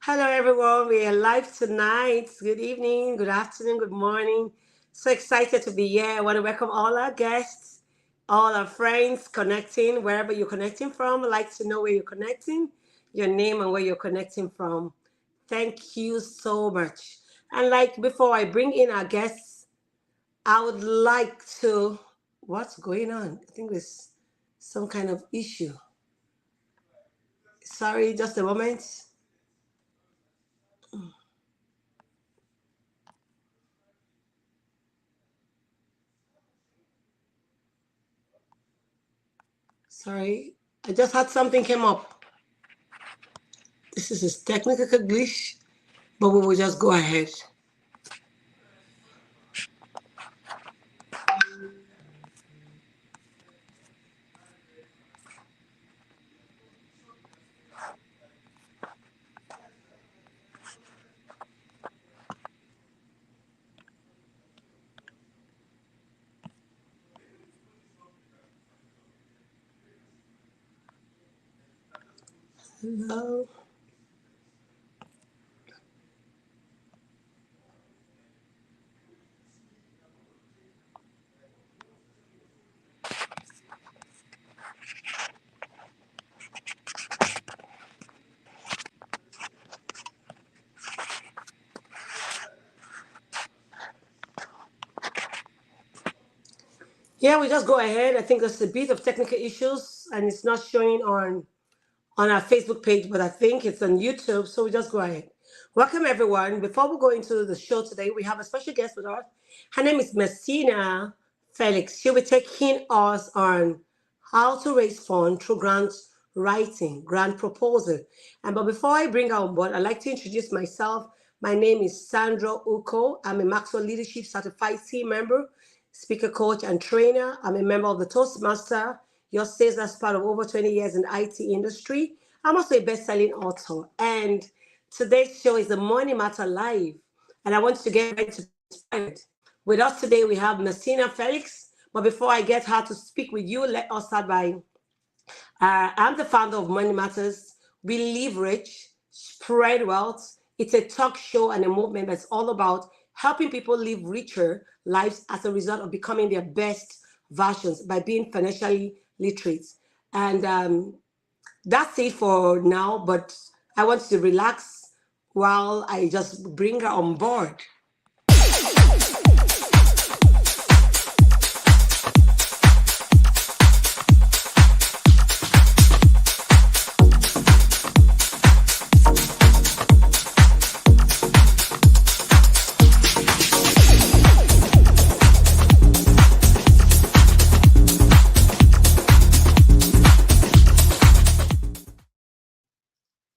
Hello, everyone. We are live tonight. Good evening, good afternoon, good morning. So excited to be here. I want to welcome all our guests, all our friends connecting, wherever you're connecting from. I'd like to know where you're connecting, your name, and where you're connecting from. Thank you so much. And like before I bring in our guests, I would like to. What's going on? I think there's some kind of issue. Sorry, just a moment. Sorry, I just had something came up. This is a technical glitch, but we will just go ahead. Hello. Yeah, we just go ahead. I think there's a bit of technical issues, and it's not showing on our Facebook page, but I think it's on YouTube. So we just go ahead. Welcome, everyone. Before we go into the show today, we have a special guest with us. Her name is Messina Felix. She'll be taking us on how to raise funds through grant writing, grant proposal. And but before I bring her on board, I'd like to introduce myself. My name is Sandra Uko. I'm a Maxwell Leadership Certified team member, speaker coach, and trainer. I'm a member of the Toastmaster. Your sales as part of over 20 years in the IT industry. I'm also a best-selling author. And today's show is the Money Matter Live. And I want you to get ready to be inspired. With us today, we have Messina Felix. But before I get her to speak with you, let us start by I'm the founder of Money Matters. We live rich, spread wealth. It's a talk show and a movement that's all about helping people live richer lives as a result of becoming their best versions by being financially literate. And that's it for now, but I want you to relax while I just bring her on board.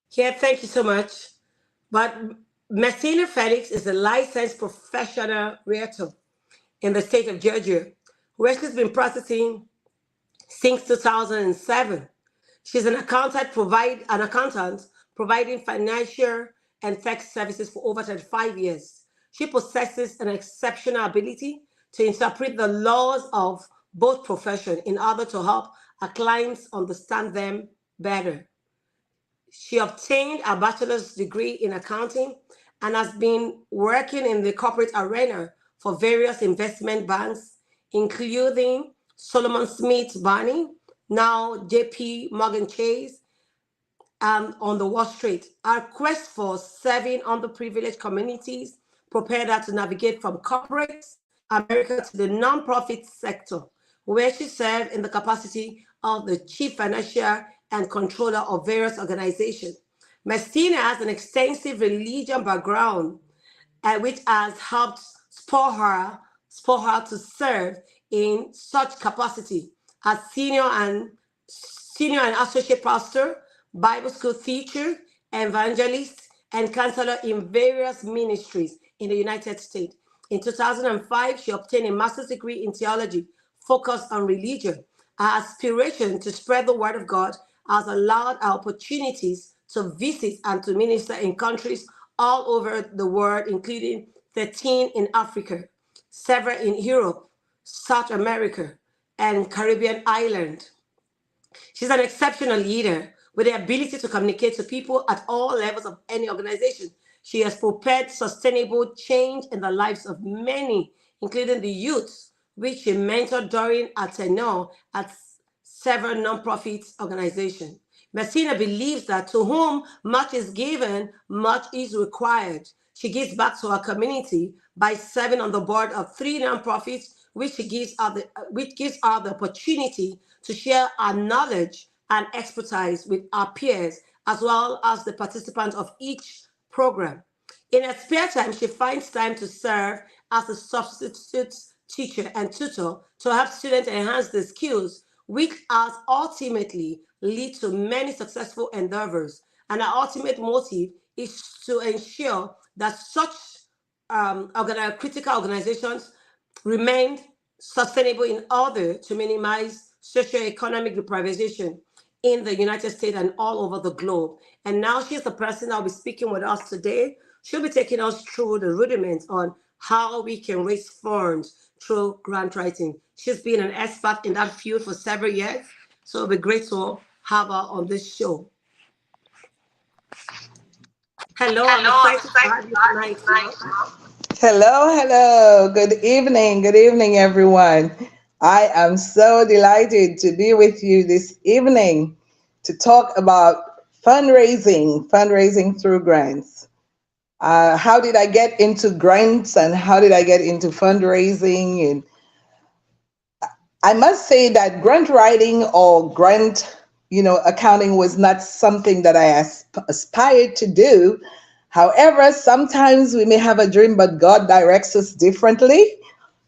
Yeah, thank you so much. But Messina Felix is a licensed professional realtor in the state of Georgia, where she's been practicing since 2007. She's an accountant providing financial and tax services for over 35 years. She possesses an exceptional ability to interpret the laws of both professions in order to help her clients understand them better. She obtained a bachelor's degree in accounting and has been working in the corporate arena for various investment banks, including Solomon Smith Barney, now JP Morgan Chase, and on the Wall Street. Our quest for serving underprivileged communities prepared her to navigate from corporate America to the nonprofit sector, where she served in the capacity of the chief financial and controller of various organizations. Messina has an extensive religion background, which has helped spur her to serve in such capacity as senior and associate pastor, Bible school teacher, evangelist, and counselor in various ministries in the United States. In 2005, she obtained a master's degree in theology focused on religion. Her aspiration to spread the word of God has allowed her opportunities to visit and to minister in countries all over the world, including 13 in Africa, several in Europe, South America, and Caribbean island. She's an exceptional leader with the ability to communicate to people at all levels of any organization. She has propelled sustainable change in the lives of many, including the youth, which she mentored during her tenure at several nonprofit organizations. Messina believes that to whom much is given, much is required. She gives back to her community by serving on the board of three nonprofits, which gives her the opportunity to share our knowledge and expertise with our peers, as well as the participants of each program. In her spare time, she finds time to serve as a substitute teacher and tutor to help students enhance their skills, which has ultimately lead to many successful endeavors. And our ultimate motive is to ensure that such critical organizations remain sustainable in order to minimize socioeconomic deprivation in the United States and all over the globe. And now she's the person that will be speaking with us today. She'll be taking us through the rudiments on how we can raise funds through grant writing. She's been an expert in that field for several years, so it'll be great to have her on this show. Hello, I'm Hello, I'm excited to excited have to you have you tonight, tonight, Flo. Mom. Hello, hello. Good evening, everyone. I am so delighted to be with you this evening to talk about fundraising through grants. How did I get into grants and how did I get into fundraising? And I must say that grant writing or accounting was not something that I aspired to do. However, sometimes we may have a dream, but God directs us differently.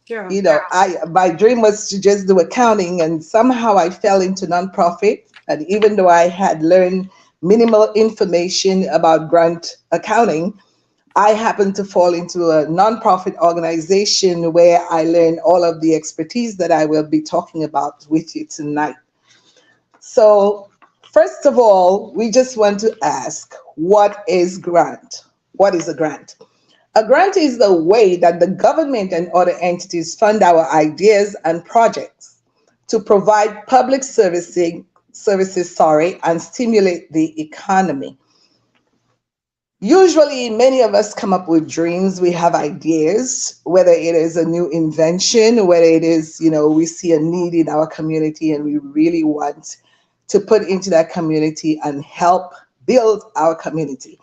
Sure. I my dream was to just do accounting, and somehow I fell into nonprofit. And even though I had learned minimal information about grant accounting, I happened to fall into a nonprofit organization where I learned all of the expertise that I will be talking about with you tonight. So, first of all, we just want to ask, what is grant? What is a grant? A grant is the way that the government and other entities fund our ideas and projects to provide services, and stimulate the economy. Usually, many of us come up with dreams. We have ideas, whether it is a new invention, whether it is, we see a need in our community and we really want to put into that community and help build our community.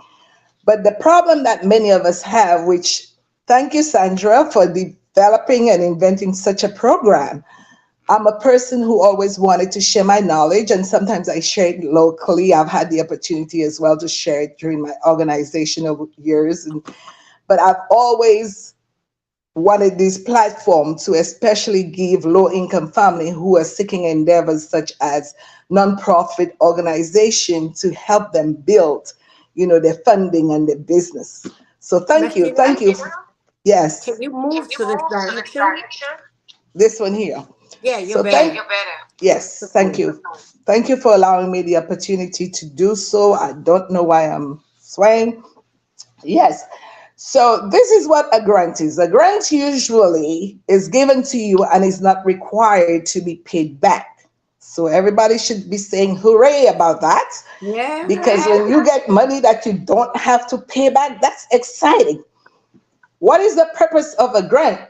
But the problem that many of us have, which thank you, Sandra, for developing and inventing such a program. I'm a person who always wanted to share my knowledge, and sometimes I share it locally. I've had the opportunity as well to share it during my organization over years. But I've always wanted this platform to especially give low income family who are seeking endeavors such as nonprofit organization to help them build, their funding and their business. So thank you. Messina, Thank you. can Yes. you Can move you to this move to this direction? direction? This one here. Yeah, you're So thank better. you. Better. Yes, thank Okay. you. Thank you for allowing me the opportunity to do so. I don't know why I'm swaying. Yes. So this is what a grant is. A grant usually is given to you and is not required to be paid back. So everybody should be saying hooray about that, because Yeah. when you get money that you don't have to pay back, that's exciting. What is the purpose of a grant?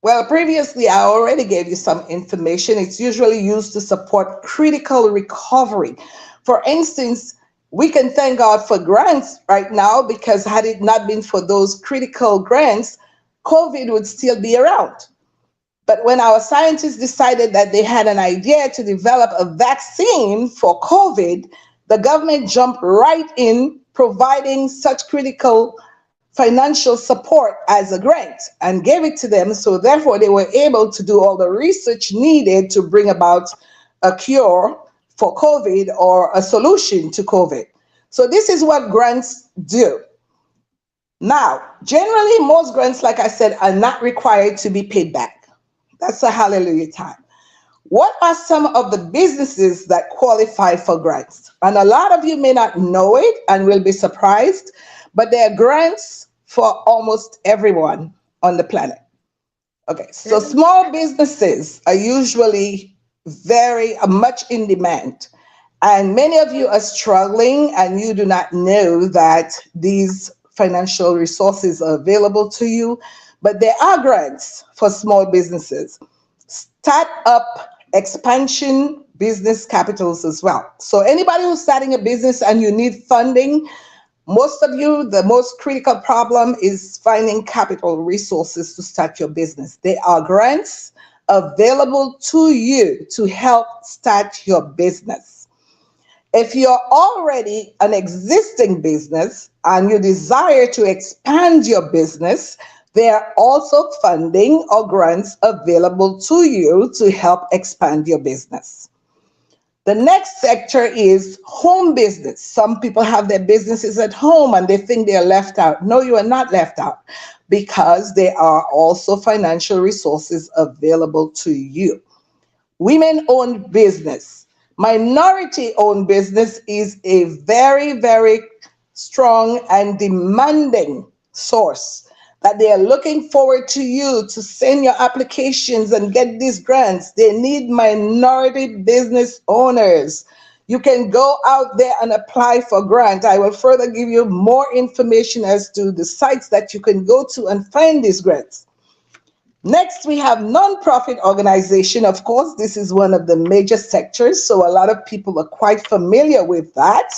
Well, previously I already gave you some information. It's usually used to support critical recovery. For instance, we can thank God for grants right now, because had it not been for those critical grants, COVID would still be around. But when our scientists decided that they had an idea to develop a vaccine for COVID, the government jumped right in, providing such critical financial support as a grant and gave it to them. So, therefore, they were able to do all the research needed to bring about a cure for COVID or a solution to COVID. So, this is what grants do. Now, generally, most grants, like I said, are not required to be paid back. That's a hallelujah time. What are some of the businesses that qualify for grants? And a lot of you may not know it and will be surprised, but there are grants for almost everyone on the planet. Okay, so Okay. small businesses are usually very much in demand. And many of you are struggling and you do not know that these financial resources are available to you, but there are grants for small businesses. Start up expansion business capitals as well. So anybody who's starting a business and you need funding, most of you, the most critical problem is finding capital resources to start your business. There are grants available to you to help start your business. If you're already an existing business and you desire to expand your business, there are also funding or grants available to you to help expand your business. The next sector is home business. Some people have their businesses at home and they think they are left out. No, you are not left out because there are also financial resources available to you. Women owned business, minority owned business is a very, very strong and demanding source that they are looking forward to you to send your applications and get these grants. They need minority business owners. You can go out there and apply for grant. I will further give you more information as to the sites that you can go to and find these grants. Next, we have nonprofit organization. Of course, this is one of the major sectors, so a lot of people are quite familiar with that.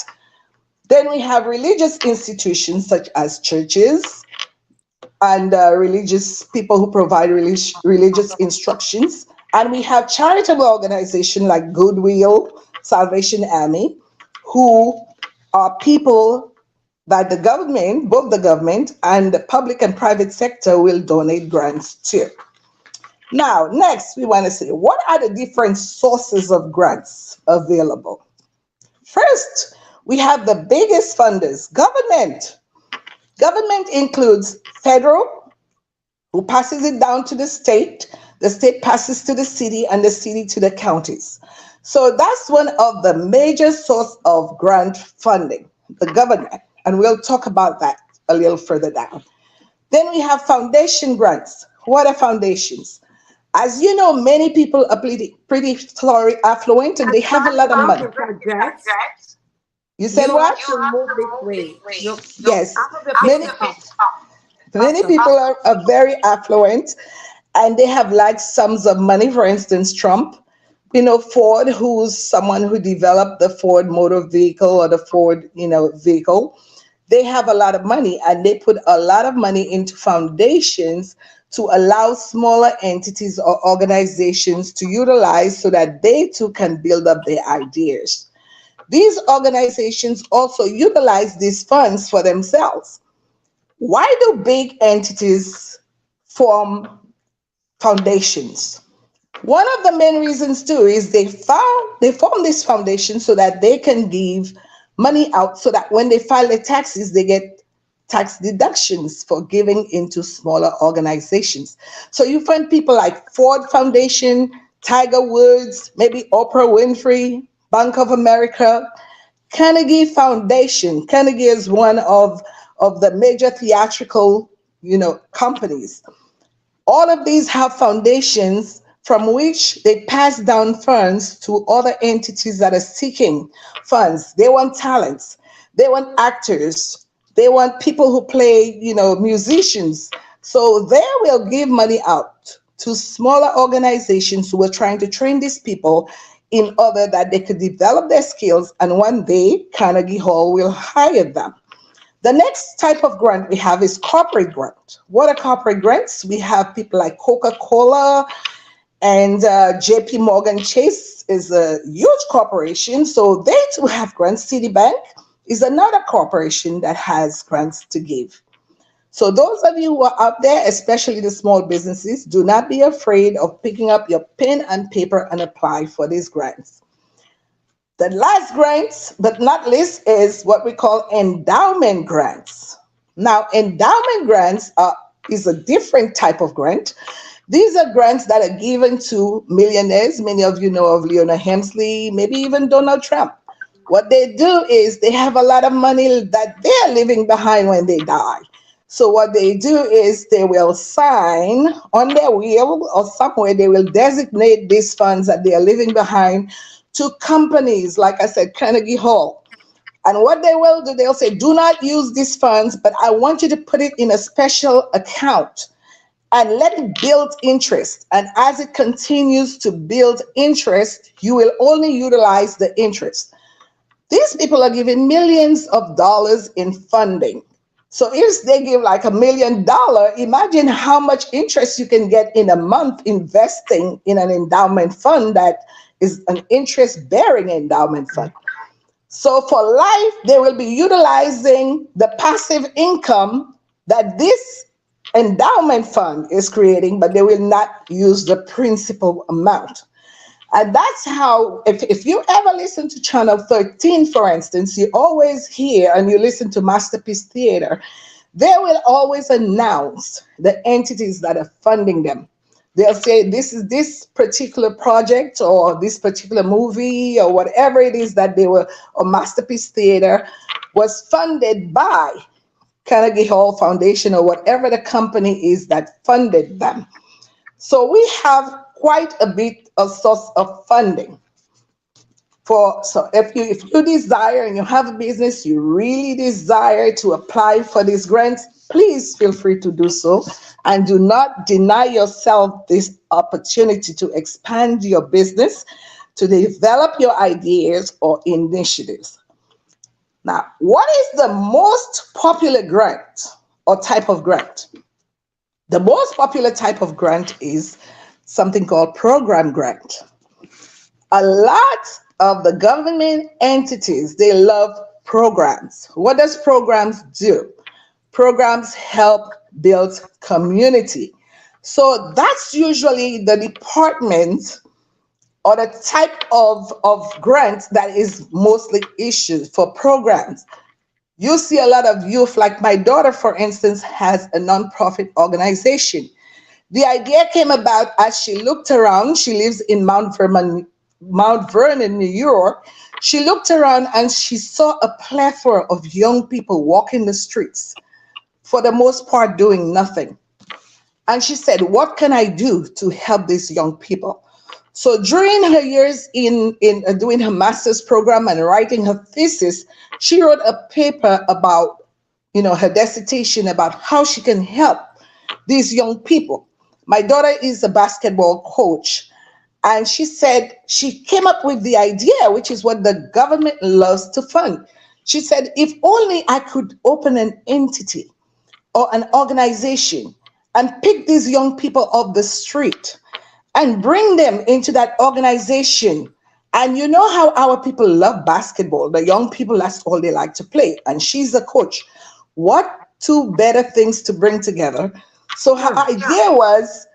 Then we have religious institutions such as churches and religious people who provide religious instructions. And we have charitable organizations like Goodwill, Salvation Army, who are people that the government, both the government and the public and private sector, will donate grants to. Now, next, we want to say, what are the different sources of grants available? First, we have the biggest funders, government. Government includes federal, who passes it down to the state passes to the city, and the city to the counties. So that's one of the major source of grant funding, the government. And we'll talk about that a little further down. Then we have foundation grants. What are foundations? As you know, many people are pretty affluent and they have a lot of money. Projects, You said you what? have to move this way. You Yes. half of your Many, picture up. many people are very affluent and they have large sums of money. For instance, Trump, Ford, who's someone who developed the Ford motor vehicle or the Ford, vehicle. They have a lot of money and they put a lot of money into foundations to allow smaller entities or organizations to utilize so that they too can build up their ideas. These organizations also utilize these funds for themselves. Why do big entities form foundations? One of the main reasons too is they form this foundation so that they can give money out so that when they file their taxes, they get tax deductions for giving into smaller organizations. So you find people like Ford Foundation, Tiger Woods, maybe Oprah Winfrey, Bank of America, Carnegie Foundation. Carnegie is one of the major theatrical, companies. All of these have foundations from which they pass down funds to other entities that are seeking funds. They want talents, they want actors, they want people who play, musicians. So they will give money out to smaller organizations who are trying to train these people in order that they could develop their skills and one day Carnegie Hall will hire them. The next type of grant we have is corporate grant. What are corporate grants? We have people like Coca-Cola and JP Morgan Chase is a huge corporation, so they too have grants. Citibank is another corporation that has grants to give. So those of you who are out there, especially the small businesses, do not be afraid of picking up your pen and paper and apply for these grants. The last grants, but not least, is what we call endowment grants. Now, endowment grants is a different type of grant. These are grants that are given to millionaires. Many of you know of Leona Hemsley, maybe even Donald Trump. What they do is they have a lot of money that they're leaving behind when they die. So what they do is they will sign on their will or somewhere they will designate these funds that they are leaving behind to companies, like I said, Carnegie Hall. And what they will do, they'll say, do not use these funds, but I want you to put it in a special account and let it build interest. And as it continues to build interest, you will only utilize the interest. These people are giving millions of dollars in funding. So if they give like $1 million, imagine how much interest you can get in a month investing in an endowment fund that is an interest bearing endowment fund. So for life, they will be utilizing the passive income that this endowment fund is creating, but they will not use the principal amount. And that's how, if you ever listen to Channel 13, for instance, you always hear, and you listen to Masterpiece Theater, they will always announce the entities that are funding them. They'll say this is this particular project or this particular movie or whatever it is that they were, or Masterpiece Theater was funded by Carnegie Hall Foundation or whatever the company is that funded them. So we have quite a bit of source of funding. So if you desire and you have a business, you really desire to apply for these grants, please feel free to do so. And do not deny yourself this opportunity to expand your business, to develop your ideas or initiatives. Now, what is the most popular grant or type of grant? The most popular type of grant is something called program grant. A lot of the government entities, they love programs. What does programs do? Programs help build community. So that's usually the department or the type of grant that is mostly issued for programs. You see a lot of youth, like my daughter, for instance, has a nonprofit organization. The idea came about as she looked around. She lives in Mount Vernon, New York. She looked around and she saw a plethora of young people walking the streets, for the most part doing nothing. And she said, what can I do to help these young people? So during her years in doing her master's program and writing her thesis, she wrote a paper about, her dissertation about how she can help these young people. My daughter is a basketball coach, and she said she came up with the idea, which is what the government loves to fund. She said, if only I could open an entity or an organization and pick these young people off the street and bring them into that organization. And you know how our people love basketball. The young people, that's all they like to play. And she's a coach. What two better things to bring together? So her idea was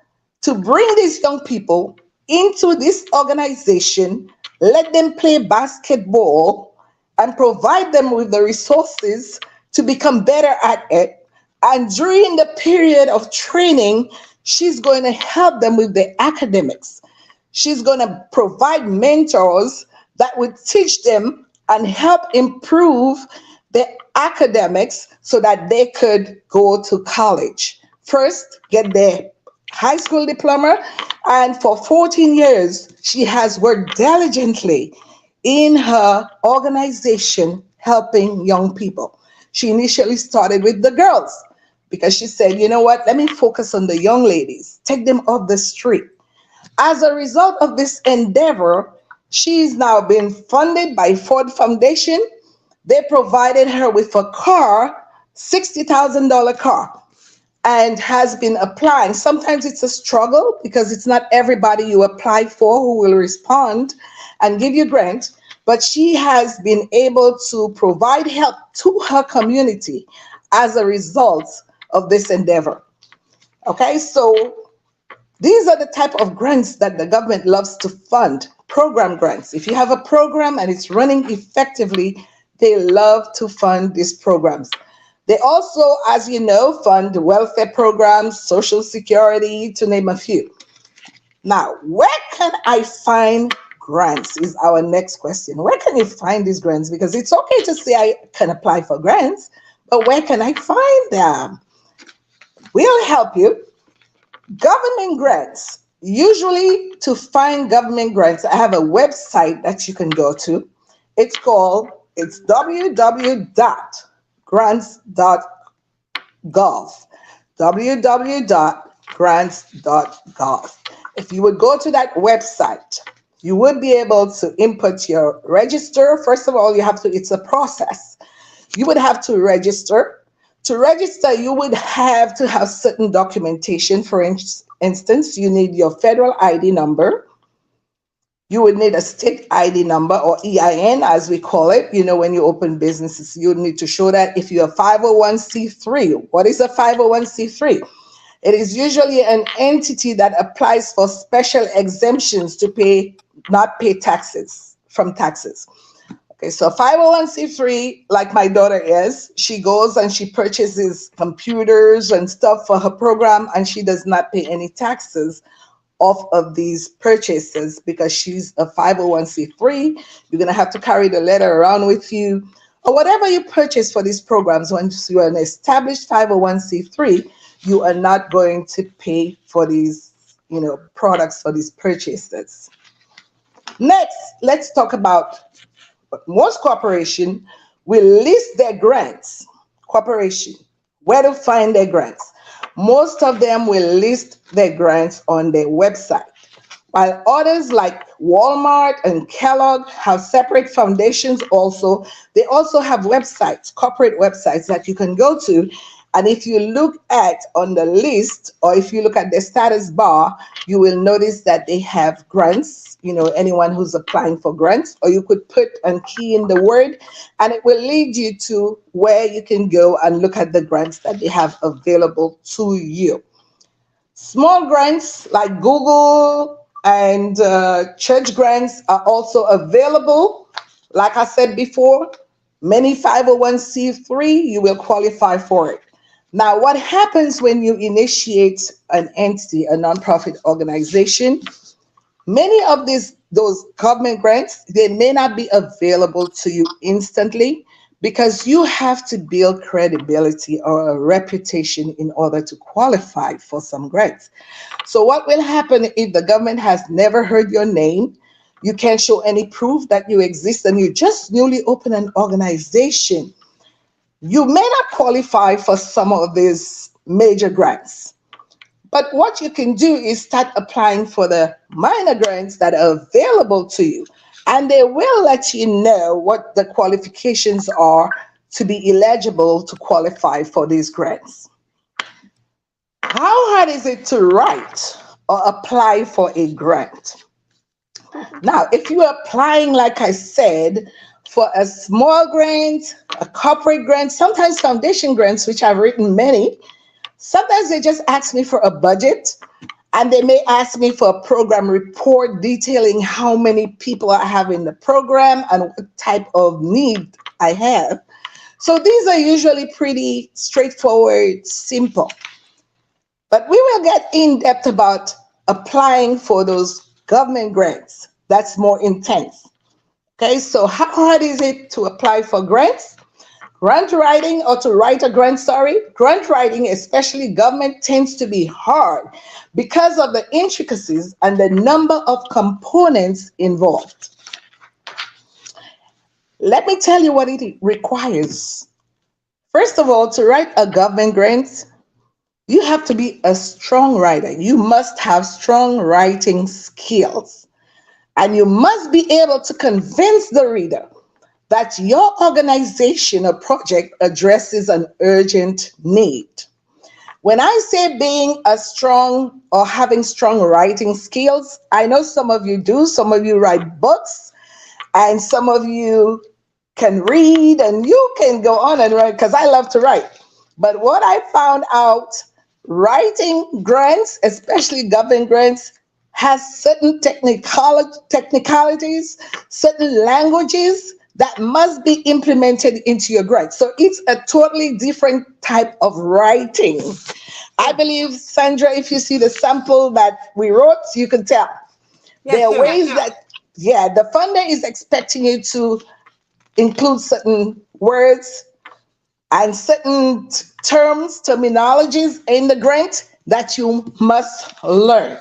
to bring these young people into this organization, let them play basketball, and provide them with the resources to become better at it. And during the period of training, she's going to help them with the academics. She's going to provide mentors that would teach them and help improve the academics so that they could go to college. First, get their high school diploma, and for 14 years, she has worked diligently in her organization helping young people. She initially started with the girls because she said, you know what, let me focus on the young ladies, take them off the street. As a result of this endeavor, she's now been funded by Ford Foundation. They provided her with a car, $60,000 car, and has been applying. Sometimes it's a struggle because it's not everybody you apply for who will respond and give you grant, but she has been able to provide help to her community as a result of this endeavor. Okay, so these are the type of grants that the government loves to fund, program grants. If you have a program and it's running effectively, they love to fund these programs. They also, as you know, fund welfare programs, social security, to name a few. Now, where can I find grants is our next question. Where can you find these grants? Because it's okay to say I can apply for grants, but where can I find them? We'll help you. Government grants Usually, to find government grants, I have a website that you can go to. It's www.grants.gov. www.grants.gov. If you would go to that website, you would be able to input your register. First of all, it's a process. You would have to register. To register, you would have to have certain documentation. For instance, you need your federal ID number. You would need a state ID number, or EIN as we call it. When you open businesses, you need to show that. If you're a 501c3, what is a 501c3? It is usually an entity that applies for special exemptions to not pay taxes from taxes. Okay, so 501c3, like my daughter is, she goes and she purchases computers and stuff for her program, and she does not pay any taxes off of these purchases because she's a 501c3. You're going to have to carry the letter around with you, or whatever you purchase for these programs. Once you are an established 501c3, you are not going to pay for these, products for these purchases. Next, let's talk about most corporation will list their grants. Corporation, where to find their grants. Most of them will list their grants on their website, while others like Walmart and Kellogg have separate foundations also. They also have websites, corporate websites that you can go to. And if you look at on the list, or if you look at the status bar, you will notice that they have grants, anyone who's applying for grants, or you could put and key in the word, and it will lead you to where you can go and look at the grants that they have available to you. Small grants like Google and church grants are also available. Like I said before, many 501c3, you will qualify for it. Now, what happens when you initiate an entity, a nonprofit organization? Many of those government grants, they may not be available to you instantly because you have to build credibility or a reputation in order to qualify for some grants. So what will happen if the government has never heard your name? You can't show any proof that you exist, and you just newly open an organization. You may not qualify for some of these major grants. But what you can do is start applying for the minor grants that are available to you. And they will let you know what the qualifications are to be eligible to qualify for these grants. How hard is it to write or apply for a grant? Now, if you are applying, like I said, for a small grant, a corporate grant, sometimes foundation grants, which I've written many, sometimes they just ask me for a budget, and they may ask me for a program report detailing how many people I have in the program and what type of need I have. So these are usually pretty straightforward, simple. But we will get in depth about applying for those government grants. That's more intense. Okay, so how hard is it to apply for grants? Grant writing, or to write a grant, grant writing, especially government, tends to be hard because of the intricacies and the number of components involved. Let me tell you what it requires. First of all, to write a government grant, you have to be a strong writer. You must have strong writing skills. And you must be able to convince the reader that your organization or project addresses an urgent need. When I say being a strong or having strong writing skills, I know some of you do. Some of you write books, and some of you can read, and you can go on and write, because I love to write. But what I found out, writing grants, especially government grants, has certain technicalities, certain languages that must be implemented into your grant. So it's a totally different type of writing. I believe, Sandra, if you see the sample that we wrote, you can tell. There are ways that, the funder is expecting you to include certain words and certain terms, terminologies in the grant that you must learn.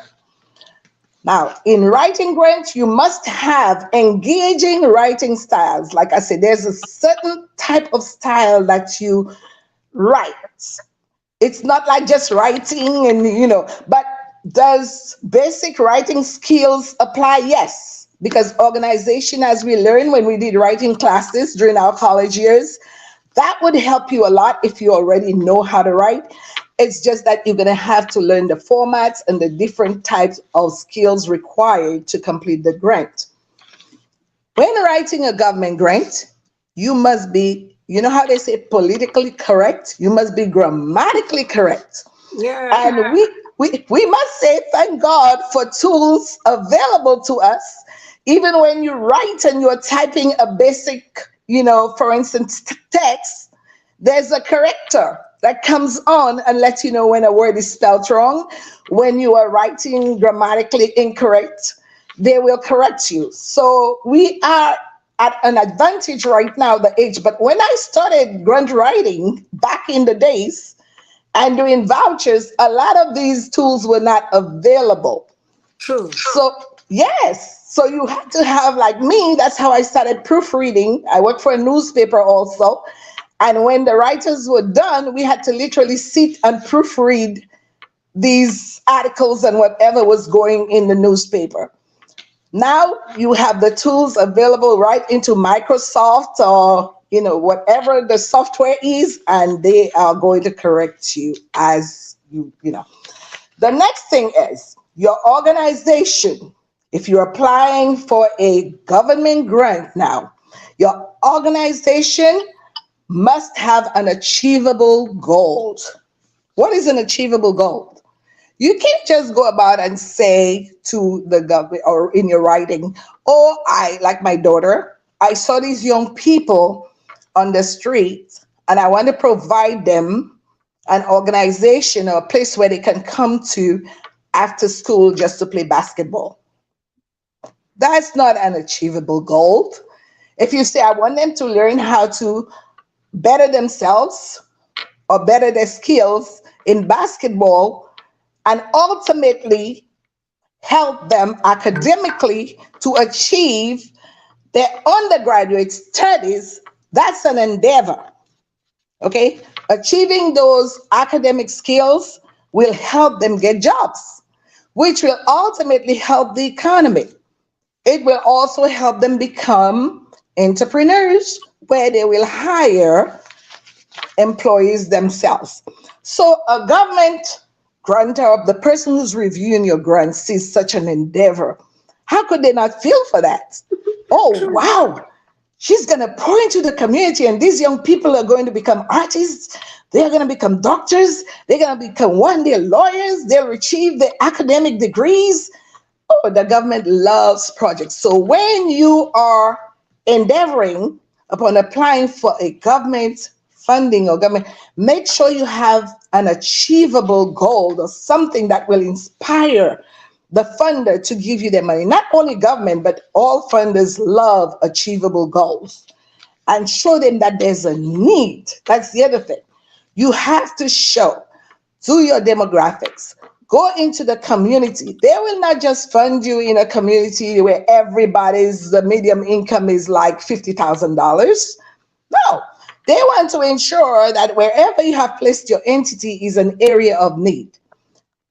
Now, in writing grants, you must have engaging writing styles. Like I said, there's a certain type of style that you write. It's not like just writing and, but does basic writing skills apply? Yes. Because organization, as we learned when we did writing classes during our college years, that would help you a lot if you already know how to write. It's just that you're going to have to learn the formats and the different types of skills required to complete the grant. When writing a government grant, you must be, you know how they say politically correct? You must be grammatically correct. Yeah. And we must say thank God for tools available to us. Even when you write and you're typing a basic, for instance, text, there's a corrector that comes on and lets you know when a word is spelled wrong. When you are writing grammatically incorrect, they will correct you. So we are at an advantage right now, the age. But when I started grant writing back in the days and doing vouchers, a lot of these tools were not available. True. So, yes. So you had to have, like me, that's how I started proofreading. I worked for a newspaper also. And when the writers were done, we had to literally sit and proofread these articles and whatever was going in the newspaper. Now you have the tools available right into Microsoft or whatever the software is, and they are going to correct you as you. The next thing is your organization. If you're applying for a government grant now, your organization must have an achievable goal. What is an achievable goal? You can't just go about and say to the government or in your writing, oh, like my daughter, I saw these young people on the street and I want to provide them an organization or a place where they can come to after school just to play basketball. That's not an achievable goal. If you say, I want them to learn how to better themselves or better their skills in basketball and ultimately help them academically to achieve their undergraduate studies, that's an endeavor. Okay? Achieving those academic skills will help them get jobs, which will ultimately help the economy. It will also help them become entrepreneurs where they will hire employees themselves. So a government grantor, the person who's reviewing your grant, sees such an endeavor. How could they not feel for that? Oh, wow. She's going to pour into the community, and these young people are going to become artists. They're going to become doctors. They're going to become one day lawyers. They'll achieve their academic degrees. Oh, the government loves projects. So when you are endeavoring upon applying for a government funding or government, make sure you have an achievable goal or something that will inspire the funder to give you their money. Not only government, but all funders love achievable goals. And show them that there's a need. That's the other thing. You have to show, do your demographics, go into the community. They will not just fund you in a community where everybody's the medium income is like $50,000. No, they want to ensure that wherever you have placed your entity is an area of need.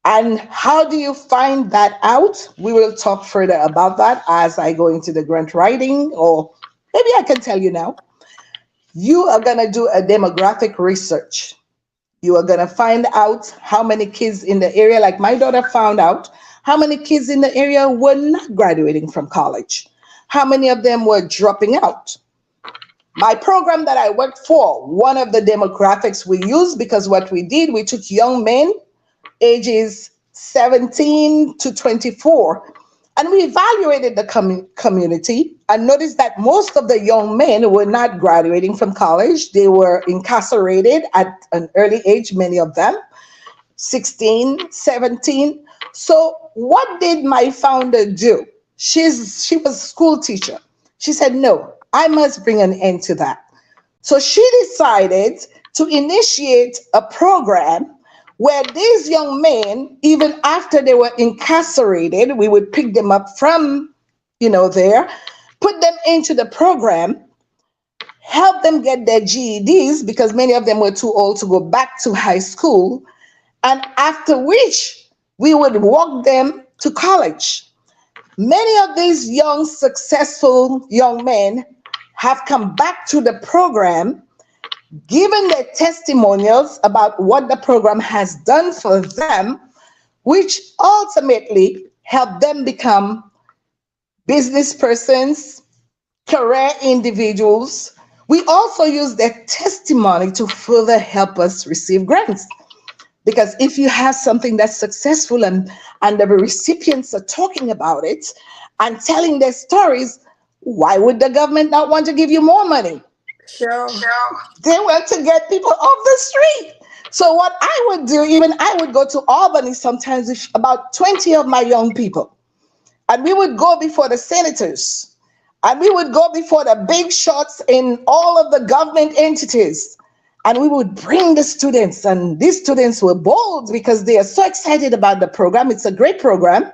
And how do you find that out? We will talk further about that as I go into the grant writing, or maybe I can tell you now. You are going to do a demographic research. You are going to find out how many kids in the area, like my daughter found out, how many kids in the area were not graduating from college. How many of them were dropping out. My program that I worked for, one of the demographics we used, because what we did, we took young men ages 17 to 24, and we evaluated the community and noticed that most of the young men were not graduating from college. They were incarcerated at an early age, many of them, 16, 17. So what did my founder do? She was a school teacher. She said, no, I must bring an end to that. So she decided to initiate a program where these young men, even after they were incarcerated, we would pick them up from, there, put them into the program, help them get their GEDs because many of them were too old to go back to high school, and after which we would walk them to college. Many of these young, successful young men have come back to the program, given their testimonials about what the program has done for them, which ultimately helped them become business persons, career individuals. We also use their testimony to further help us receive grants. Because if you have something that's successful and the recipients are talking about it and telling their stories, why would the government not want to give you more money? Sure. They want to get people off the street. So what I would do, even I would go to Albany sometimes with about 20 of my young people. And we would go before the senators. And we would go before the big shots in all of the government entities. And we would bring the students. And these students were bold because they are so excited about the program. It's a great program.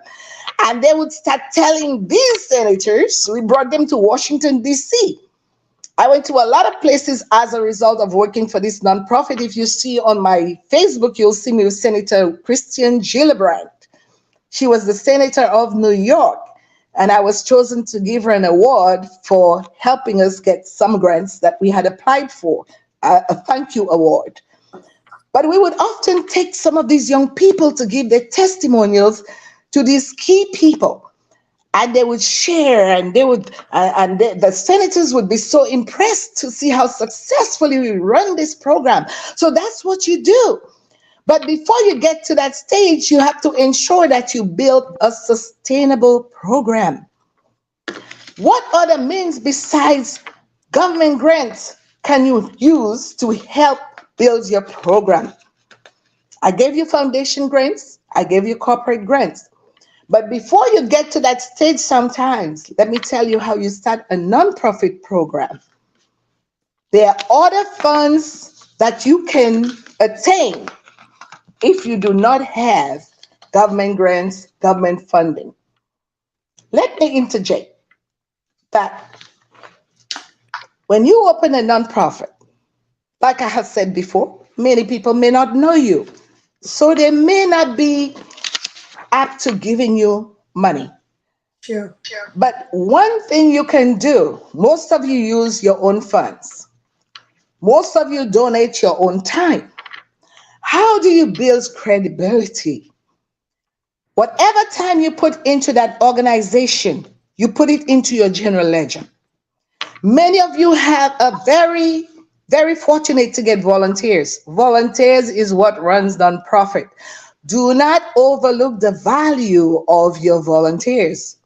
And they would start telling these senators, we brought them to Washington, D.C. I went to a lot of places as a result of working for this nonprofit. If you see on my Facebook, you'll see me with Senator Christian Gillibrand. She was the senator of New York, and I was chosen to give her an award for helping us get some grants that we had applied for, a thank you award. But we would often take some of these young people to give their testimonials to these key people. And they would share, and the senators would be so impressed to see how successfully we run this program. So that's what you do. But before you get to that stage, you have to ensure that you build a sustainable program. What other means besides government grants can you use to help build your program? I gave you foundation grants, I gave you corporate grants. But before you get to that stage sometimes, let me tell you how you start a nonprofit program. There are other funds that you can attain if you do not have government grants, government funding. Let me interject that when you open a nonprofit, like I have said before, many people may not know you. So they may not be apt to giving you money. Sure. But one thing you can do, most of you use your own funds. Most of you donate your own time. How do you build credibility? Whatever time you put into that organization, you put it into your general ledger. Many of you have a very fortunate to get volunteers. Volunteers is what runs nonprofit. Do not overlook the value of your volunteers.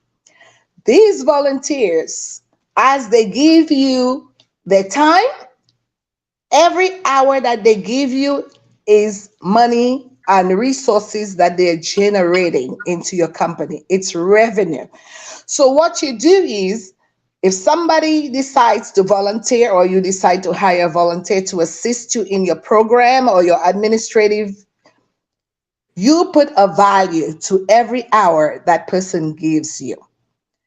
These volunteers, as they give you their time, every hour that they give you is money and resources that they're generating into your company. It's revenue. So what you do is, if somebody decides to volunteer or you decide to hire a volunteer to assist you in your program or your administrative, you put a value to every hour that person gives you.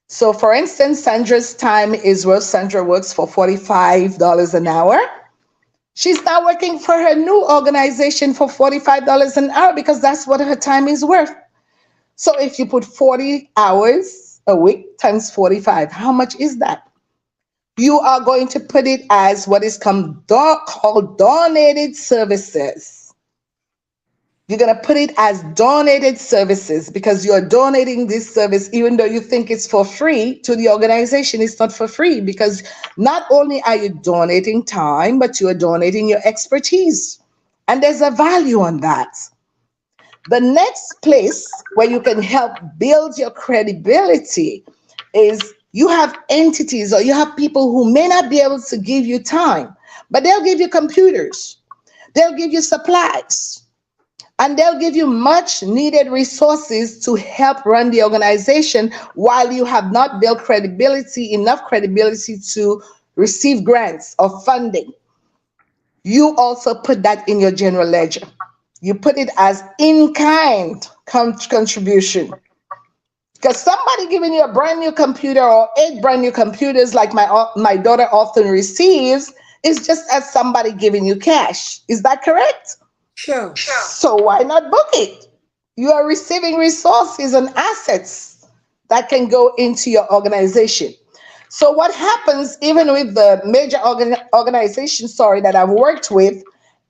So for instance, Sandra's time is worth, Sandra works for $45 an hour. She's now working for her new organization for $45 an hour because that's what her time is worth. So if you put 40 hours a week times 45, how much is that? You are going to put it as what is called donated services. You're going to put it as donated services because you're donating this service, even though you think it's for free to the organization. It's not for free because not only are you donating time, but you are donating your expertise. And there's a value on that. The next place where you can help build your credibility is you have entities or you have people who may not be able to give you time, but they'll give you computers, they'll give you supplies, and they'll give you much needed resources to help run the organization while you have not built credibility, enough credibility to receive grants or funding. You also put that in your general ledger. You put it as in kind contribution. Because somebody giving you a brand new computer or 8 brand new computers, like my daughter often receives, is just as somebody giving you cash. Is that correct? Sure. So why not book it? You are receiving resources and assets that can go into your organization. So what happens even with the major organizations, sorry, that I've worked with,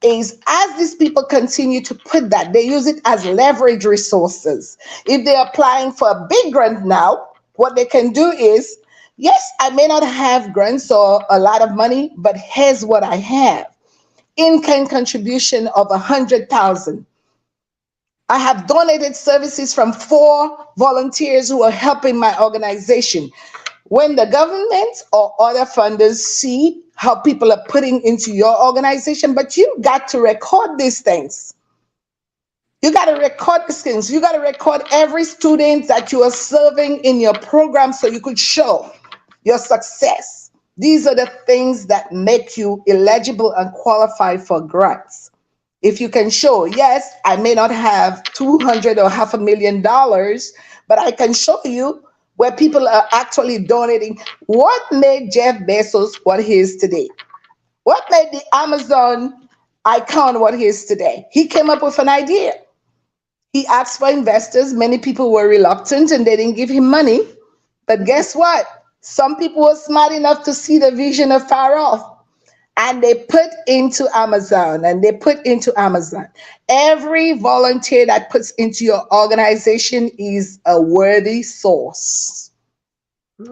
is as these people continue to put that, they use it as leverage resources. If they're applying for a big grant now, what they can do is, yes, I may not have grants or a lot of money, but here's what I have. In-kind contribution of 100,000. I have donated services from 4 volunteers who are helping my organization. When the government or other funders see how people are putting into your organization, but you got to record these things. You got to record these things. You got to record every student that you are serving in your program so you could show your success. These are the things that make you eligible and qualified for grants. If you can show, yes, I may not have 200 or $500,000, but I can show you where people are actually donating. What made Jeff Bezos what he is today? What made the Amazon icon what he is today? He came up with an idea. He asked for investors. Many people were reluctant and they didn't give him money. But guess what? Some people were smart enough to see the vision afar off. And they put into Amazon and they put into Amazon. Every volunteer that puts into your organization is a worthy source.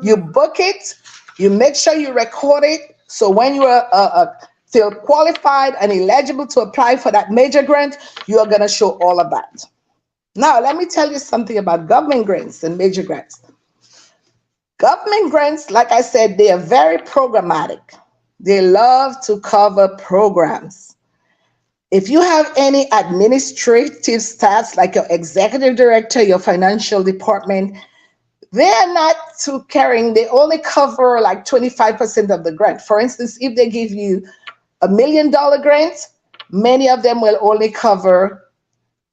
You Mm. book it, you make sure you record it. So when you are feel qualified and eligible to apply for that major grant, you are going to show all of that. Now, let me tell you something about government grants and major grants. Government grants, like I said, they are very programmatic. They love to cover programs. If you have any administrative staffs like your executive director, your financial department, they're not too caring. They only cover like 25% of the grant. For instance, if they give you $1 million grant, many of them will only cover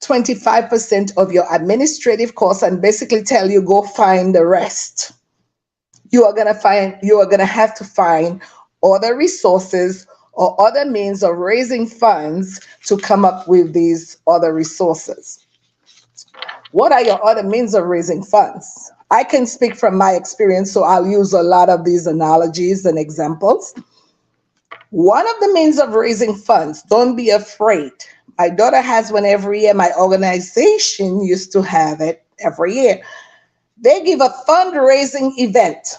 25% of your administrative costs and basically tell you go find the rest. You are going to have to find other resources or other means of raising funds to come up with these other resources. What are your other means of raising funds? I can speak from my experience, so I'll use a lot of these analogies and examples. One of the means of raising funds, don't be afraid. My daughter has one every year. My organization used to have it every year. They give a fundraising event.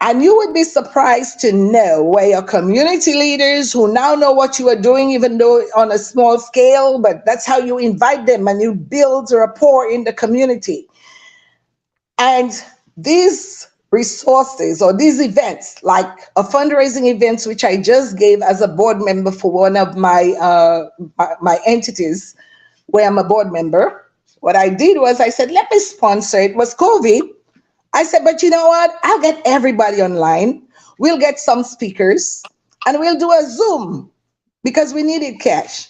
And you would be surprised to know where your community leaders who now know what you are doing, even though on a small scale, but that's how you invite them and you build rapport in the community. And these resources or these events, like a fundraising event, which I just gave as a board member for one of my entities where I'm a board member, what I did was I said, let me sponsor it. It was COVID. I said, but you know what? I'll get everybody online. We'll get some speakers and we'll do a Zoom because we needed cash.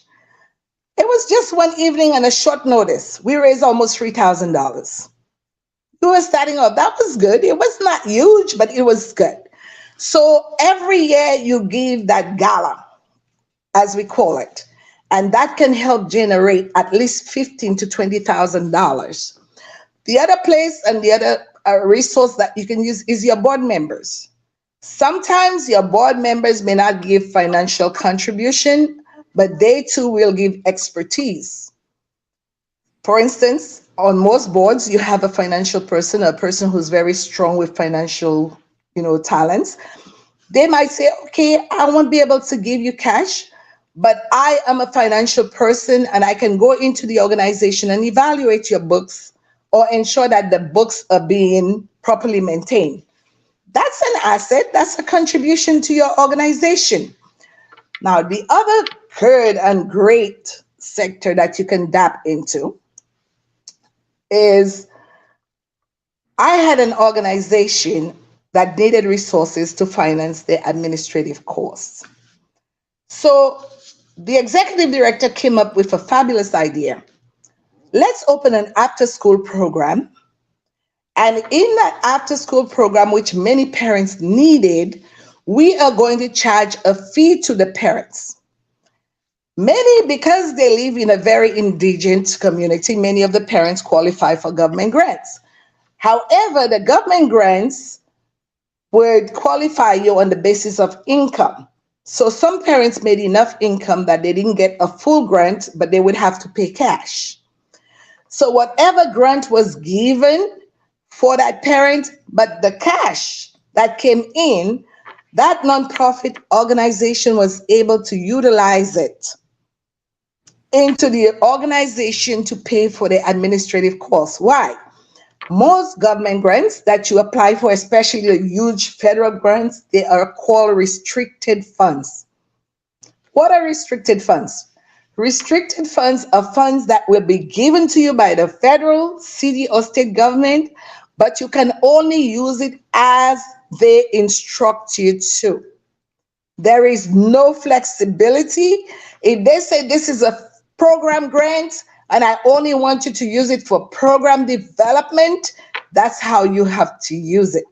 It was just one evening and a short notice. We raised almost $3,000. We were starting off. That was good. It was not huge, but it was good. So every year you give that gala, as we call it, and that can help generate at least $15,000 to $20,000. The other place and the other resource that you can use is your board members. Sometimes your board members may not give financial contribution, but they too will give expertise. For instance, on most boards, you have a financial person, a person who's very strong with financial, talents. They might say, okay, I won't be able to give you cash, but I am a financial person and I can go into the organization and evaluate your books or ensure that the books are being properly maintained. That's an asset. That's a contribution to your organization. Now, the other good and great sector that you can tap into is I had an organization that needed resources to finance their administrative costs. So the executive director came up with a fabulous idea. Let's open an after school program. And in that after school program, which many parents needed, we are going to charge a fee to the parents. Many, because they live in a very indigent community, many of the parents qualify for government grants. However, the government grants would qualify you on the basis of income. So some parents made enough income that they didn't get a full grant, but they would have to pay cash. So whatever grant was given for that parent, but the cash that came in, that nonprofit organization was able to utilize it into the organization to pay for the administrative costs. Why? Most government grants that you apply for, especially the huge federal grants, they are called restricted funds. What are restricted funds? Restricted funds are funds that will be given to you by the federal, city, or state government, but you can only use it as they instruct you to. There is no flexibility. If they say this is a program grant and I only want you to use it for program development, that's how you have to use it.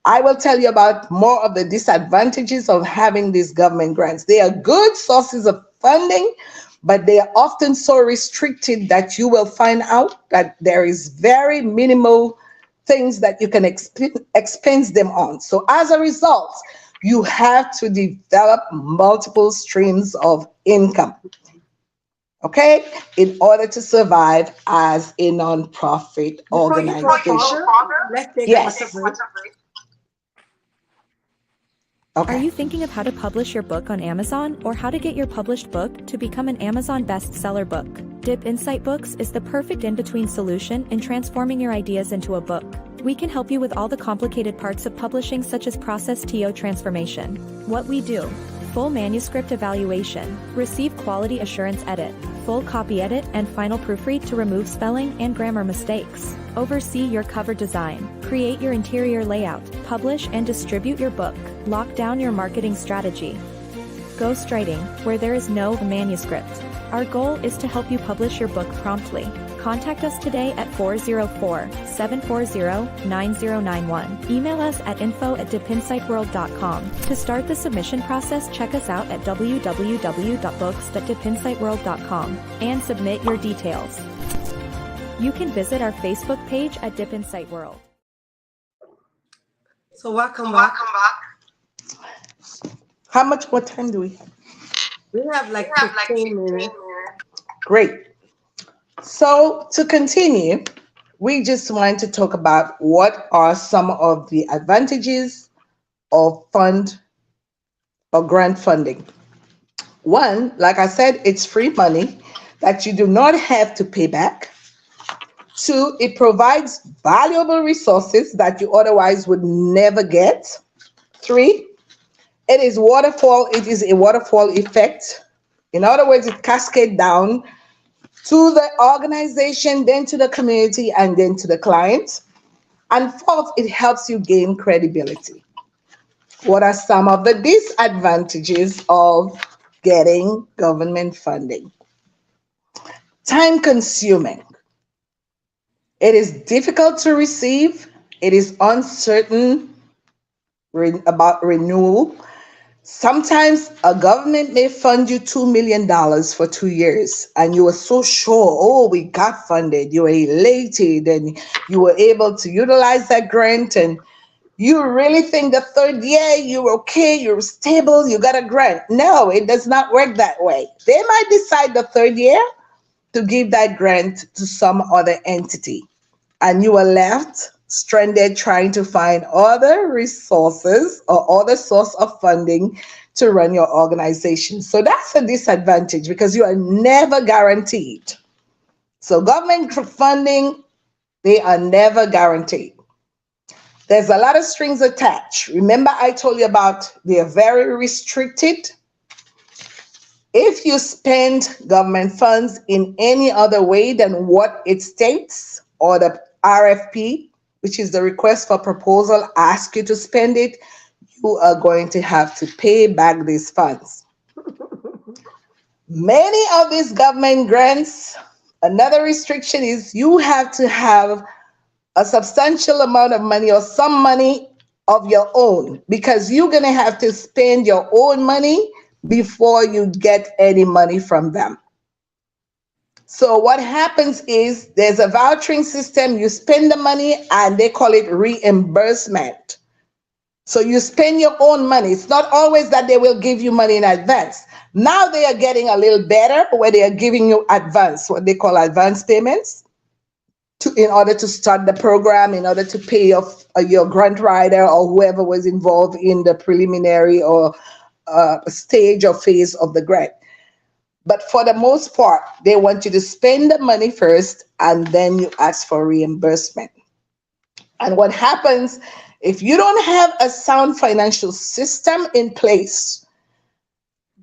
I will tell you about more of the disadvantages of having these government grants. They are good sources of funding, but they are often so restricted that you will find out that there is very minimal things that you can expense them on. So as a result, you have to develop multiple streams of income, okay, in order to survive as a nonprofit Before you go organization. further, let's take a water Yes. break. Are you Okay. thinking of how to publish your book on Amazon or how to get your published book to become an Amazon bestseller book? Dip Insight Books is the perfect in-between solution in transforming your ideas into a book. We can help you with all the complicated parts of publishing, such as process TO transformation. What we do: full manuscript evaluation, receive quality assurance edit, full copy edit and final proofread to remove spelling and grammar mistakes, oversee your cover design, create your interior layout, publish and distribute your book, lock down your marketing strategy. Ghostwriting, where there is no manuscript. Our goal is to help you publish your book promptly. Contact us today at 404-740-9091. Email us at info@dipinsightworld.com. To start the submission process, check us out at www.books.dipinsightworld.com and submit your details. You can visit our Facebook page at Dip Insight World. So welcome back. How much more time do we have? We have like 15 minutes. Great. So to continue, we just want to talk about what are some of the advantages of fund or grant funding. One, like I said, it's free money that you do not have to pay back. Two, it provides valuable resources that you otherwise would never get. Three, it is a waterfall effect. In other words, it cascades down to the organization, then to the community, and then to the client. And fourth, it helps you gain credibility. What are some of the disadvantages of getting government funding? Time consuming. It is difficult to receive. It is uncertain about renewal. Sometimes a government may fund you $2 million for 2 years, and you were so sure, oh, we got funded. You were elated, and you were able to utilize that grant, and you really think the third year you're okay, you're stable, you got a grant. No, it does not work that way. They might decide the third year to give that grant to some other entity, and you are left stranded trying to find other resources or other source of funding to run your organization. So that's a disadvantage because you are never guaranteed. So government funding, they are never guaranteed. There's a lot of strings attached. Remember I told you about they are very restricted. If you spend government funds in any other way than what it states or the RFP, which is the request for proposal, ask you to spend it, you are going to have to pay back these funds. Many of these government grants, another restriction is you have to have a substantial amount of money or some money of your own because you're going to have to spend your own money before you get any money from them. So what happens is there's a vouchering system, you spend the money and they call it reimbursement. So you spend your own money. It's not always that they will give you money in advance. Now they are getting a little better where they are giving you advance, what they call advance payments, in order to start the program, in order to pay off your grant writer or whoever was involved in the preliminary or stage or phase of the grant. But for the most part, they want you to spend the money first and then you ask for reimbursement. And what happens if you don't have a sound financial system in place,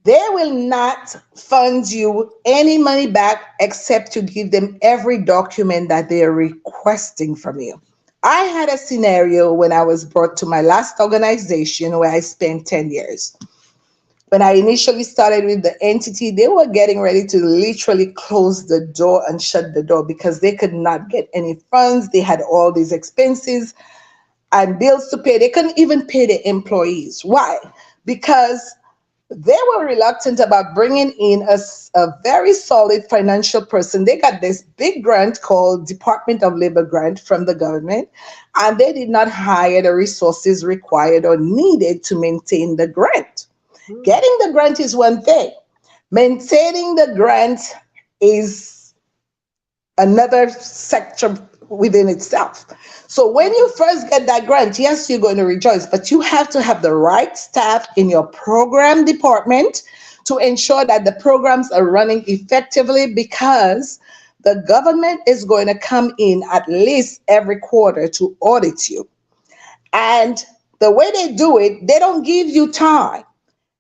they will not fund you any money back except to give them every document that they are requesting from you. I had a scenario when I was brought to my last organization where I spent 10 years. When I initially started with the entity, they were getting ready to literally close the door and shut the door because they could not get any funds. They had all these expenses and bills to pay. They couldn't even pay the employees. Why? Because they were reluctant about bringing in a very solid financial person. They got this big grant called Department of Labor grant from the government, and they did not hire the resources required or needed to maintain the grant. Getting the grant is one thing. Maintaining the grant is another sector within itself. So when you first get that grant, yes, you're going to rejoice, but you have to have the right staff in your program department to ensure that the programs are running effectively because the government is going to come in at least every quarter to audit you. And the way they do it, they don't give you time.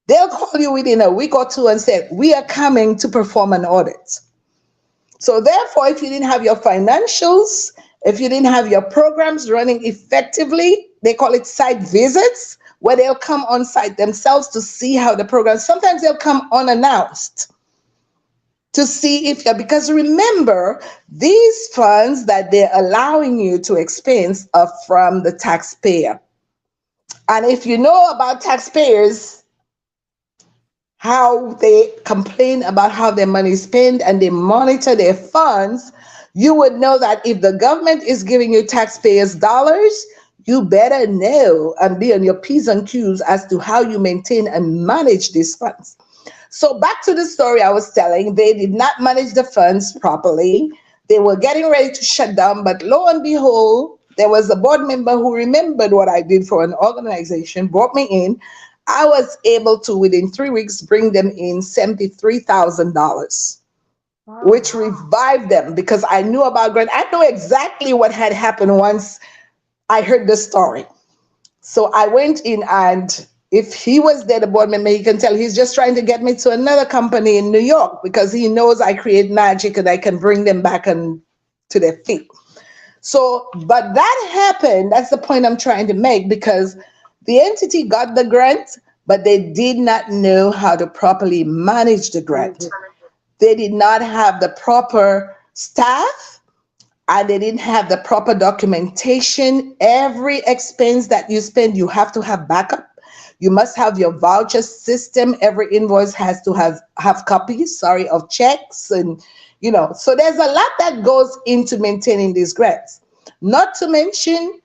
They'll call you within a week or two and say, we are coming to perform an audit. So therefore, if you didn't have your financials, if you didn't have your programs running effectively, they call it site visits, where they'll come on site themselves to see how the program, sometimes they'll come unannounced to see if you're, because remember, these funds that they're allowing you to expense are from the taxpayer. And if you know about taxpayers, how they complain about how their money is spent and they monitor their funds, you would know that if the government is giving you taxpayers' dollars, you better know and be on your P's and Q's as to how you maintain and manage these funds. So back to the story I was telling, they did not manage the funds properly. They were getting ready to shut down, but lo and behold, there was a board member who remembered what I did for an organization, brought me in. I was able to, within 3 weeks, bring them in $73,000, which revived them because I knew about grant. I know exactly what had happened once I heard the story. So I went in, and if he was there, the board member, he can tell he's just trying to get me to another company in New York because he knows I create magic and I can bring them back to their feet. So, but that happened. That's the point I'm trying to make, because the entity got the grant, but they did not know how to properly manage the grant. They did not have the proper staff, and they didn't have the proper documentation. Every expense that you spend, you have to have backup. You must have your voucher system. Every invoice has to have copies, of checks. And, so there's a lot that goes into maintaining these grants. Not to mention,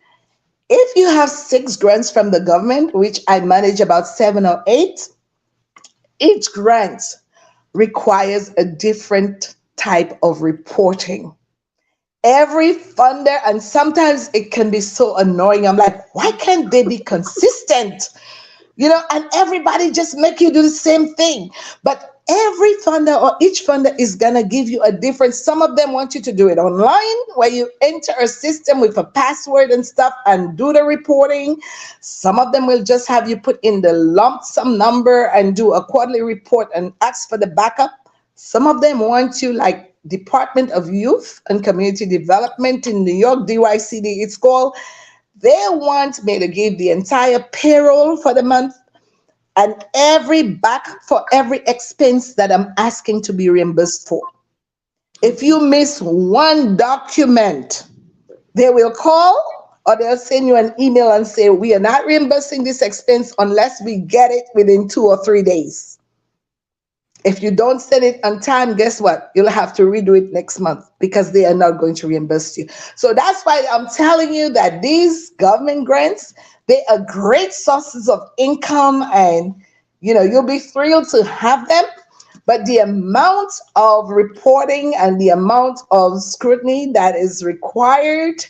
if you have 6 grants from the government, which I manage about 7 or 8, each grant requires a different type of reporting. Every funder, and sometimes it can be so annoying. I'm like, why can't they be consistent? And everybody just make you do the same thing. But every funder or each funder is going to give you a different. Some of them want you to do it online, where you enter a system with a password and stuff and do the reporting. Some of them will just have you put in the lump sum number and do a quarterly report and ask for the backup. Some of them want you, like Department of Youth and Community Development in New York, DYCD it's called. They want me to give the entire payroll for the month. and for every expense that I'm asking to be reimbursed for. If you miss one document, they will call or they'll send you an email and say, we are not reimbursing this expense unless we get it within 2 or 3 days. If you don't send it on time, guess what? You'll have to redo it next month because they are not going to reimburse you. So that's why I'm telling you that these government grants, they are great sources of income, and you'll be thrilled to have them. But the amount of reporting and the amount of scrutiny that is required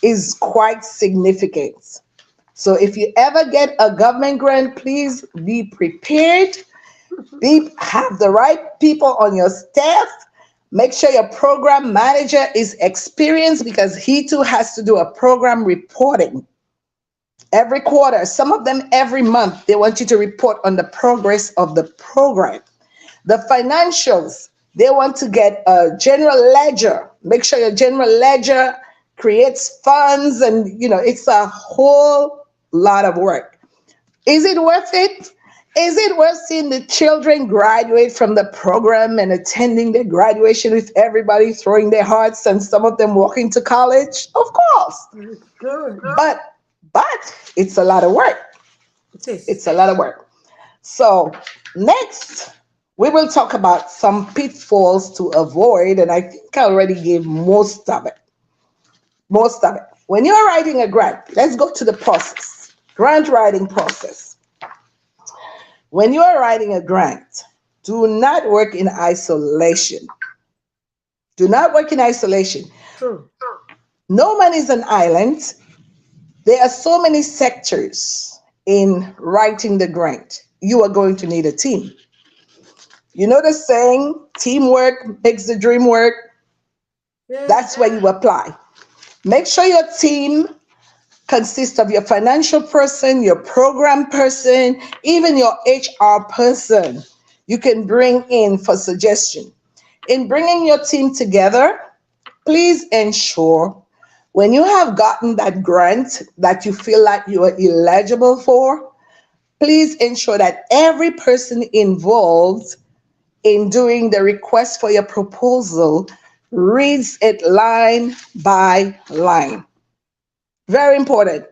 is quite significant. So if you ever get a government grant, please be prepared. Have the right people on your staff. Make sure your program manager is experienced because he too has to do a program reporting every quarter. Some of them every month. They want you to report on the progress of the program. The financials, they want to get a general ledger. Make sure your general ledger creates funds, and it's a whole lot of work. Is it worth it? Is it worth seeing the children graduate from the program and attending the graduation with everybody throwing their hearts and some of them walking to college? Of course. Good. But it's a lot of work. It is. It's a lot of work. So next, we will talk about some pitfalls to avoid, and I think I already gave most of it. Most of it. When you're writing a grant, let's go to the process. Grant writing process. When you are writing a grant, do not work in isolation. Do not work in isolation. True. No man is an island. There are so many sectors in writing the grant. You are going to need a team. You know the saying, teamwork makes the dream work? Yeah. That's where you apply. Make sure your team consists of your financial person, your program person, even your HR person you can bring in for suggestion. In bringing your team together, please ensure when you have gotten that grant that you feel like you are eligible for, please ensure that every person involved in doing the request for your proposal reads it line by line. Very important.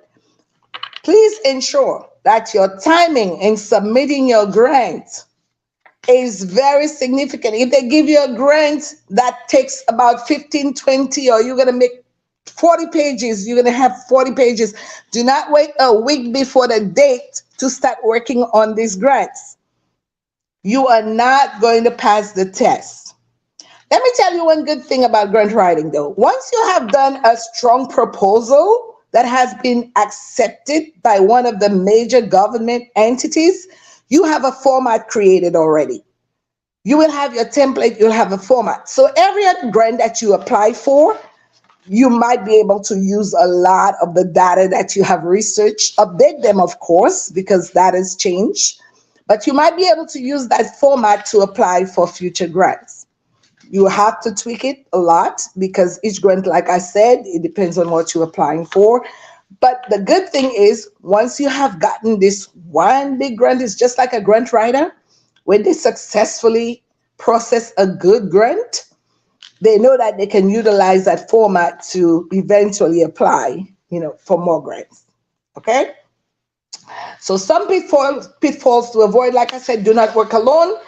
Please ensure that your timing in submitting your grant is very significant. If they give you a grant that takes about 15, 20, or you're going to make 40 pages, you're going to have 40 pages. Do not wait a week before the date to start working on these grants. You are not going to pass the test. Let me tell you one good thing about grant writing, though. Once you have done a strong proposal that has been accepted by one of the major government entities, you have a format created already. You will have your template, you'll have a format. So every grant that you apply for, you might be able to use a lot of the data that you have researched, update them, of course, because that has changed. But you might be able to use that format to apply for future grants. You have to tweak it a lot because each grant, like I said, it depends on what you're applying for. But the good thing is, once you have gotten this one big grant, it's just like a grant writer. When they successfully process a good grant, they know that they can utilize that format to eventually apply, for more grants. Okay? So some pitfalls to avoid, like I said, do not work alone.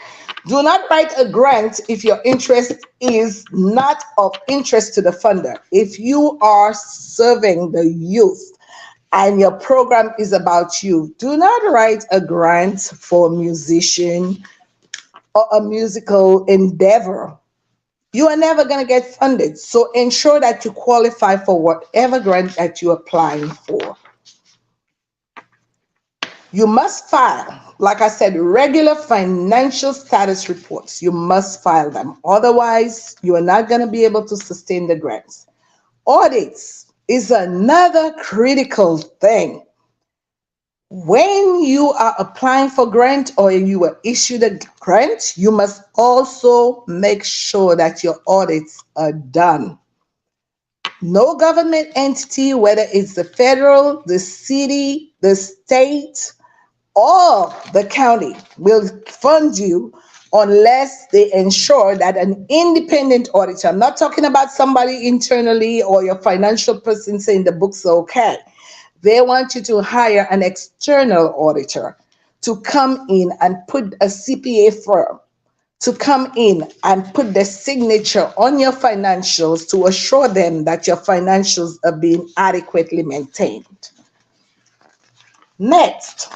Do not write a grant if your interest is not of interest to the funder. If you are serving the youth and your program is about you, do not write a grant for a musician or a musical endeavor. You are never going to get funded. So ensure that you qualify for whatever grant that you're applying for. You must file, like I said, regular financial status reports. You must file them. Otherwise, you are not going to be able to sustain the grants. Audits is another critical thing. When you are applying for grant or you are issued a grant, you must also make sure that your audits are done. No government entity, whether it's the federal, the city, the state, all the county will fund you unless they ensure that an independent auditor, I'm not talking about somebody internally or your financial person saying the books are okay. They want you to hire an external auditor to come in and put a CPA firm to come in and put the signature on your financials to assure them that your financials are being adequately maintained. Next,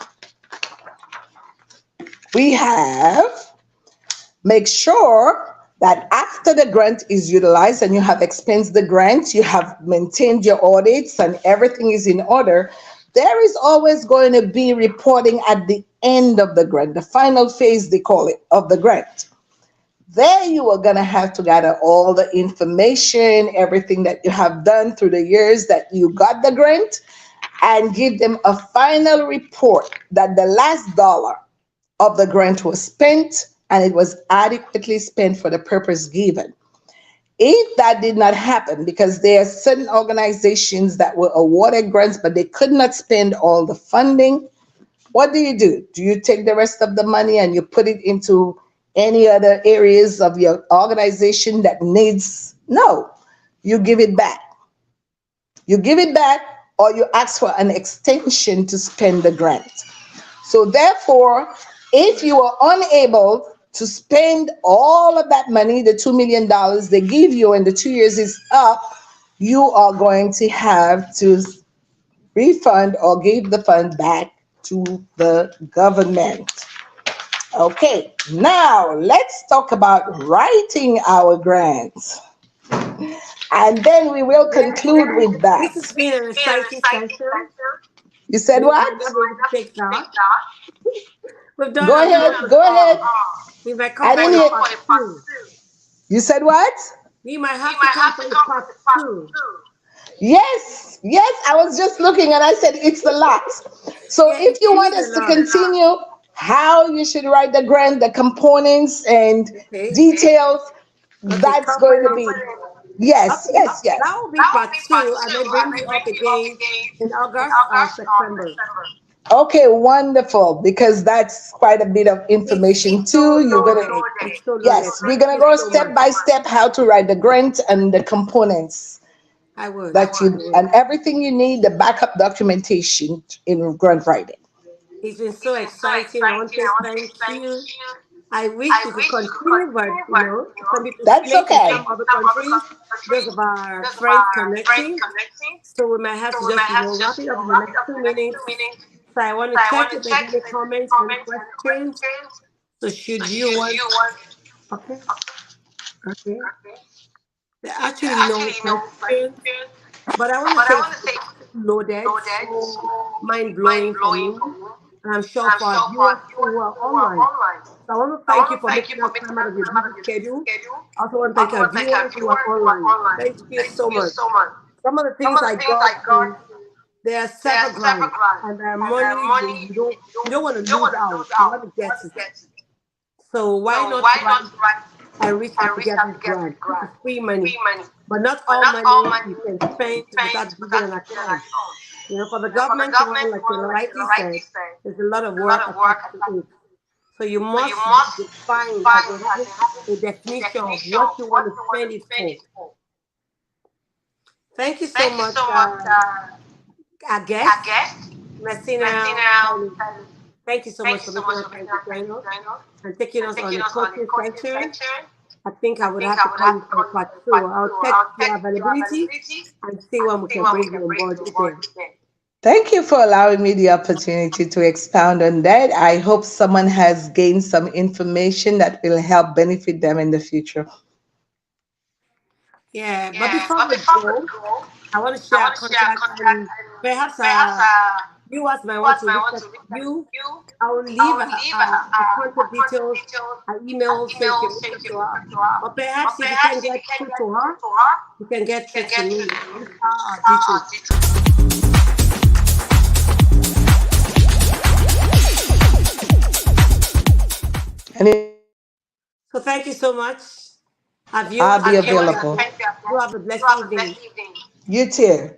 we have make sure that after the grant is utilized and you have expensed the grant, you have maintained your audits and everything is in order, there is always going to be reporting at the end of the grant, the final phase, they call it, of the grant. There you are going to have to gather all the information, everything that you have done through the years that you got the grant, and give them a final report that the last dollar of the grant was spent and it was adequately spent for the purpose given. If that did not happen, because there are certain organizations that were awarded grants but they could not spend all the funding, what do? Do you take the rest of the money and you put it into any other areas of your organization that needs? No, you give it back. You give it back or you ask for an extension to spend the grant. So therefore, if you are unable to spend all of that money, the $2 million they give you and the 2 years is up, you are going to have to refund or give the fund back to the government. Okay, now let's talk about writing our grants. And then we will conclude with that. This has been an exciting session. You said We what? might not be able to take that. We've done Go a ahead, lot. go ahead. We might I come for didn't a hear. part two. You said what? We might have to come for a part two. Yes, yes, I was just looking and I said it's a lot. So Yeah, if it you want is us a to lot. continue how you should write the grant, the components and Okay. details, Okay, that's going to components. be, yes, Okay, yes, yes. that will be part two. I may bring you up again in August or September. Okay, wonderful, because that's quite a bit of information It's so too. You're gonna, loaded. It's so loaded. yes, we're Thank gonna you go so step much. by step how to write the grant and the components I would. that I you would. and everything you need, the backup documentation in grant writing. It's been so exciting. I want to say thank you. I wish we could continue, but some people That's slate in okay. some other countries. Those of our friends connecting. So we might have to just, wrap it up in the next 2 minutes. So I want to check if there's any comments, any questions. So should you want, okay, okay. There are actually no questions, but I want to say it's loaded, so mind blowing for me, and I'm sure for our viewers too who are online. So I want to thank you for making that time out of your busy schedule. I also want to thank our viewers who are online. Thank you so much. Some of the things I got is there are several grants and there are money you don't want to lose out. You want to get it. So why not write and reach out to get this grant? This is free money. But not all money you can spend without giving an account. For the government one, like you rightly said, there's a lot of work attached to it. So you must define as a definition of what you want to spend it for. Thank you so much, our guest, Messina. Thank you so much for making our time to join us and taking us on the coaching session. I think I would have to call you for part two. I'll check your availability and see when we can bring you on board again. Thank you for allowing me the opportunity to expound on that. I hope someone has gained some information that will help benefit them in the future. Yeah, but before we go, I want to share a contact and perhaps viewers might want to reach out to you. I will leave a contact details, an email so you can reach out to her. Or perhaps if you can get through to her, you can get through to me. These are our details. And So thank you so much. Our I'll viewers, be and thank you. available. You have a blessed evening. You too.